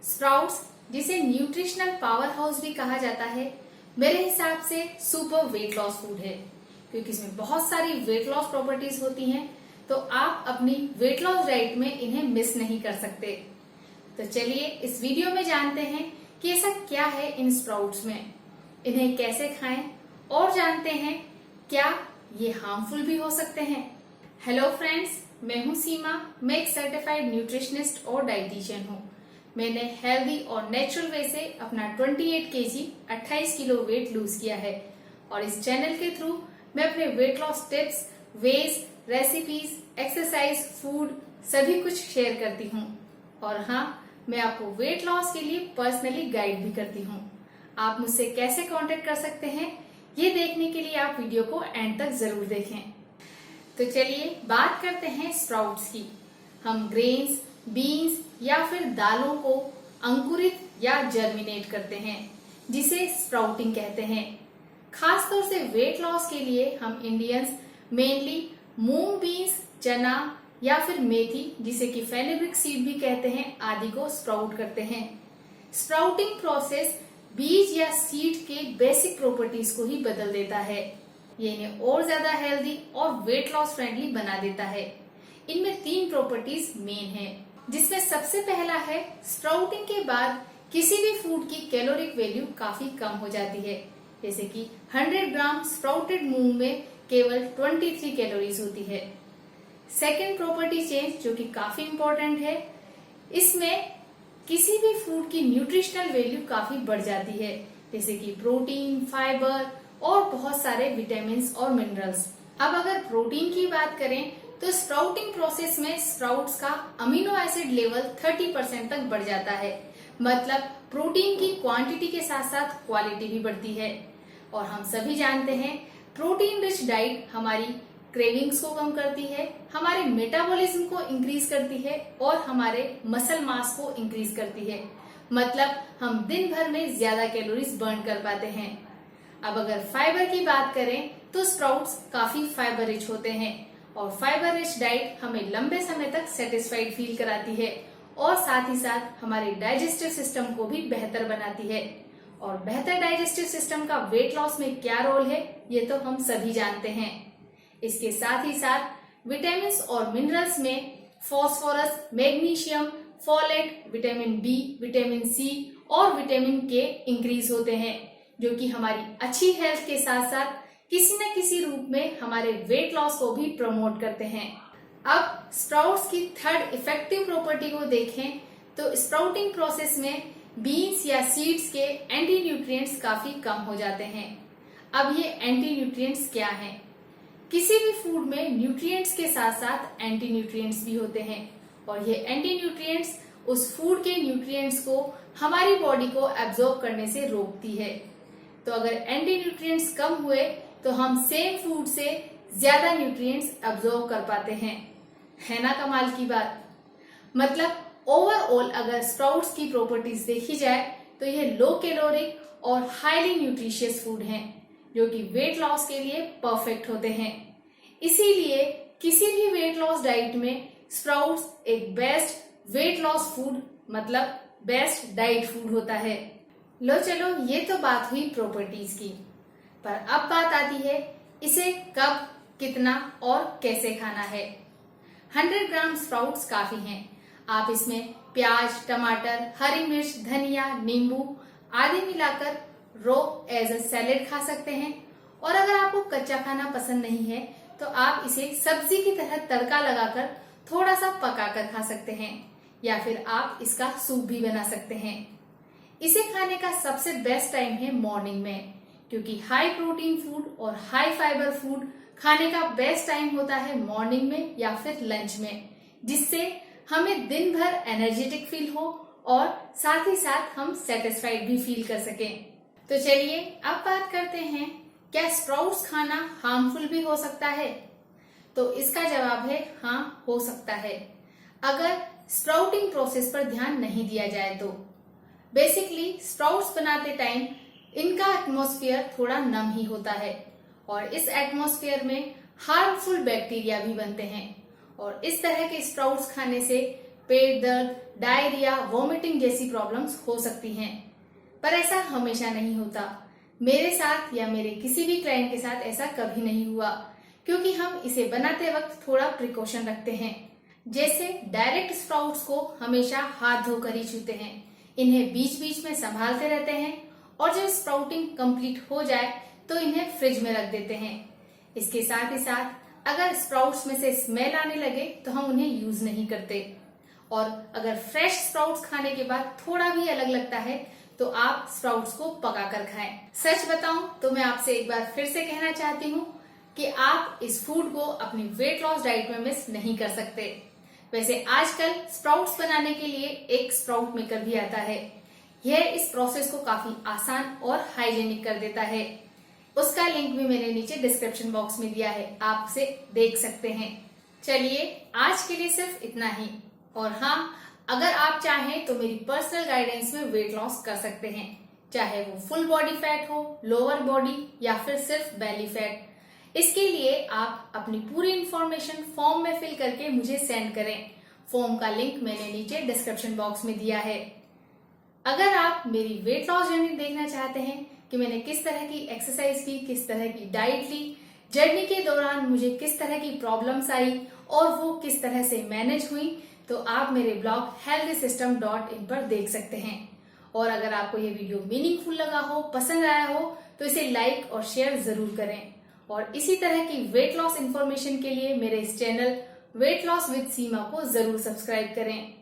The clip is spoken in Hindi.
स्प्राउट्स, जिसे न्यूट्रिशनल पावर हाउस भी कहा जाता है, मेरे हिसाब से सुपर वेट लॉस फूड है, क्योंकि इसमें बहुत सारी वेट लॉस प्रॉपर्टीज होती हैं। तो आप अपनी वेट लॉस डाइट में इन्हें मिस नहीं कर सकते। तो चलिए इस वीडियो में जानते हैं कि ऐसा क्या है इन स्प्राउट्स में, इन्हें कैसे खाएं, और जानते हैं क्या ये हार्मफुल भी हो सकते हैं। हेलो फ्रेंड्स, मैं हूं सीमा। मैं एक सर्टिफाइड न्यूट्रिशनिस्ट और डाइटिशियन हूं। मैंने हेल्दी और नेचुरल वे से अपना 28 केजी 28 किलो वेट लूज किया है, और इस चैनल के थ्रू मैं अपने weight loss tips, veg, recipes, exercise, food सभी कुछ शेयर करती हूँ। और हाँ, मैं आपको वेट लॉस के लिए पर्सनली गाइड भी करती हूँ। आप मुझसे कैसे कांटेक्ट कर सकते हैं, ये देखने के लिए आप वीडियो को एंड तक जरूर देखें। तो चलिए बात करते हैं स्प्राउट्स की। हम ग्रेन्स, बीन्स या फिर दालों को अंकुरित या जर्मिनेट करते हैं, जिसे स्प्राउटिंग कहते हैं। खासतौर से वेट लॉस के लिए हम इंडियंस मेनली मूंग बीन्स, चना या फिर मेथी, जिसे कि फेनेग्रिक सीड भी कहते हैं, आदि को स्प्राउट करते हैं। स्प्राउटिंग प्रोसेस बीज या सीड के बेसिक प्रॉपर्टीज को ही बदल देता है। ये इन्हें और ज्यादा हेल्दी और वेट लॉस फ्रेंडली बना देता है। इनमें 3 प्रॉपर्टीज मेन हैं, जिसमें सबसे पहला है स्प्राउटिंग के बाद किसी भी फूड की कैलोरिक वैल्यू काफी कम हो जाती है। जैसे कि 100 ग्राम स्प्राउटेड मूंग में केवल 23 कैलोरीज होती है। सेकेंड प्रॉपर्टी चेंज, जो कि काफी इंपॉर्टेंट है, इसमें किसी भी फूड की न्यूट्रिशनल वैल्यू काफी बढ़ जाती है, जैसे कि प्रोटीन, फाइबर और बहुत सारे विटामिन और मिनरल्स। अब अगर प्रोटीन की बात करें तो स्प्राउटिंग प्रोसेस में स्प्राउट्स का अमीनो एसिड लेवल 30% तक बढ़ जाता है। मतलब प्रोटीन की क्वांटिटी के साथ साथ क्वालिटी भी बढ़ती है। और हम सभी जानते हैं प्रोटीन रिच डाइट हमारी क्रेविंग्स को कम करती है, हमारे मेटाबॉलिज्म को इंक्रीज करती है और हमारे मसल मास को इंक्रीज करती है। मतलब हम दिन भर में ज्यादा कैलोरीज बर्न कर पाते हैं। अब अगर फाइबर की बात करें तो स्प्राउट्स काफी फाइबर रिच होते हैं, और फाइबर रिच डाइट हमें लंबे समय तक सेटिस्फाइड फील कराती है, और साथ ही साथ हमारे डाइजेस्टिव सिस्टम को भी बेहतर बनाती है। और बेहतर डाइजेस्टिव सिस्टम का वेट लॉस में क्या रोल है, ये तो हम सभी जानते हैं। इसके साथ ही साथ विटामिन और मिनरल्स में phosphorus, magnesium, folate, vitamin B, vitamin C और विटामिन के इंक्रीज होते हैं, जो कि हमारी अच्छी हेल्थ के साथ साथ किसी न किसी रूप में हमारे वेट लॉस को भी प्रमोट करते हैं। अब स्प्राउट्स की थर्ड इफेक्टिव प्रॉपर्टी को देखें तो स्प्राउटिंग प्रोसेस में बीन्स या सीड्स के एंटी न्यूट्रिएंट्स काफी कम हो जाते हैं। अब ये एंटी न्यूट्रिएंट्स क्या हैं? किसी भी फूड में न्यूट्रिएंट्स के साथ साथ एंटी न्यूट्रिएंट्स भी होते हैं, और ये एंटी न्यूट्रिएंट्स उस फूड के न्यूट्रिएंट्स को हमारी बॉडी को एब्जॉर्ब करने से रोकती है। तो अगर एंटी न्यूट्रिएंट्स कम हुए तो हम सेम फूड से ज्यादा न्यूट्रिएंट्स एब्जॉर्ब कर पाते हैं। है ना कमाल की बात। मतलब ओवरऑल अगर स्प्राउट्स की प्रॉपर्टीज देखी जाए तो ये लो कैलोरिक और हाईली न्यूट्रिशियस फूड हैं, जो कि वेट लॉस के लिए परफेक्ट होते हैं। इसीलिए किसी भी वेट लॉस डाइट में स्प्राउट्स एक बेस्ट वेट लॉस फूड, मतलब बेस्ट डाइट फूड होता है। लो चलो, ये तो बात हुई प्रॉपर्टीज की, पर अब बात आती है इसे कब, कितना और कैसे खाना है। 100 ग्राम स्प्राउट्स काफी हैं। आप इसमें प्याज, टमाटर, हरी मिर्च, धनिया, नींबू आदि मिलाकर रो एज अ सैलेड खा सकते हैं। और अगर आपको कच्चा खाना पसंद नहीं है तो आप इसे सब्जी की तरह तड़का लगाकर थोड़ा सा पकाकर खा सकते हैं, या फिर आप इसका सूप भी बना सकते हैं। इसे खाने का सबसे बेस्ट टाइम है मॉर्निंग में, क्योंकि हाई प्रोटीन फूड और हाई फाइबर फूड खाने का बेस्ट टाइम होता है मॉर्निंग में या फिर लंच में, जिससे हमें दिन भर एनर्जेटिक फील हो और साथ ही साथ हम सेटिस्फाइड भी फील कर सकें। तो चलिए अब बात करते हैं, क्या स्प्राउट्स खाना हार्मफुल भी हो सकता है? तो इसका जवाब है हाँ, हो सकता है, अगर स्प्राउटिंग प्रोसेस पर ध्यान नहीं दिया जाए तो। बेसिकली स्प्राउट्स बनाते टाइम इनका एटमॉस्फेयर थोड़ा नम ही होता है, और इस एटमॉस्फेयर में हार्मफुल बैक्टीरिया भी बनते हैं, और इस तरह के स्प्राउट्स खाने से पेट दर्द, डायरिया, वॉमिटिंग जैसी प्रॉब्लम्स हो सकती हैं। पर ऐसा हमेशा नहीं होता। मेरे साथ या मेरे किसी भी क्लाइंट के साथ ऐसा कभी नहीं हुआ, क्योंकि हम इसे बनाते वक्त थोड़ा प्रिकॉशन रखते हैं। जैसे डायरेक्ट स्प्राउट्स को हमेशा हाथ धोकर ही छूते हैं, इन्हें बीच बीच में संभालते रहते हैं और जब स्प्राउटिंग कंप्लीट हो जाए तो इन्हें फ्रिज में रख देते हैं। इसके साथ ही साथ अगर स्प्राउट्स में से स्मेल आने लगे तो हम उन्हें यूज नहीं करते, और अगर फ्रेश स्प्राउट्स खाने के बाद थोड़ा भी अलग लगता है तो आप स्प्राउट्स को पकाकर खाएं। सच बताऊं तो मैं आपसे एक बार फिर से कहना चाहती हूँ कि आप इस फूड को अपनी वेट लॉस डाइट में मिस नहीं कर सकते। वैसे आजकल स्प्राउट्स बनाने के लिए एक स्प्राउट मेकर भी आता है। यह इस प्रोसेस को काफी आसान और हाइजेनिक कर देता है। उसका लिंक भी मैंने नीचे डिस्क्रिप्शन बॉक्स में दिया है, आप उसे देख सकते हैं। चलिए आज के लिए सिर्फ इतना ही। और हाँ, अगर आप चाहें तो मेरी पर्सनल गाइडेंस में वेट लॉस कर सकते हैं, चाहे वो फुल बॉडी फैट हो, लोअर बॉडी या फिर सिर्फ बेली फैट। इसके लिए आप अपनी पूरी इंफॉर्मेशन फॉर्म में फिल करके मुझे सेंड करें। फॉर्म का लिंक मैंने नीचे डिस्क्रिप्शन बॉक्स में दिया है। अगर आप मेरी वेट लॉस जर्नी देखना चाहते हैं कि मैंने किस तरह की एक्सरसाइज की, किस तरह की डाइट ली, जर्नी के दौरान मुझे किस तरह की प्रॉब्लम्स आई और वो किस तरह से मैनेज हुई, तो आप मेरे ब्लॉग healthysystem.in पर देख सकते हैं। और अगर आपको ये वीडियो मीनिंगफुल लगा हो, पसंद आया हो, तो इसे लाइक और शेयर जरूर करें। और इसी तरह की वेट लॉस इन्फॉर्मेशन के लिए मेरे इस चैनल वेट लॉस विद सीमा को जरूर सब्सक्राइब करें।